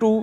2،